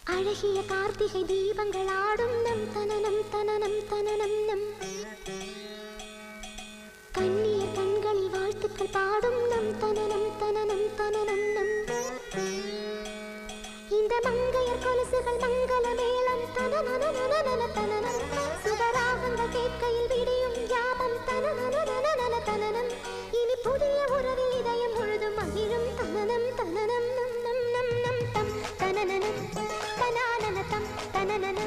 அழகிய கார்த்திகை தீபங்கள் ஆடும் நம் தனனம் தனனம் தனனம் நம் கண்ணிய கண்களில் வாழ்த்துக்கள் பாடும் நம் தனனம் தனனம் தனனம் நம் இந்த மங்கையர் கொலுசுகள் மங்கள மேளம் தனனனனனன தனனம் சுகராகங்கள் கேட்கையில் விடியும் யாமம் தனனனனனன தனனம் இனி புதிய உறவில் இதயம் முழுதும் மகிழும் தனனம் தனனம் நம் நம் நம் நம் தம் தனனனம் தனானன தம் தனனன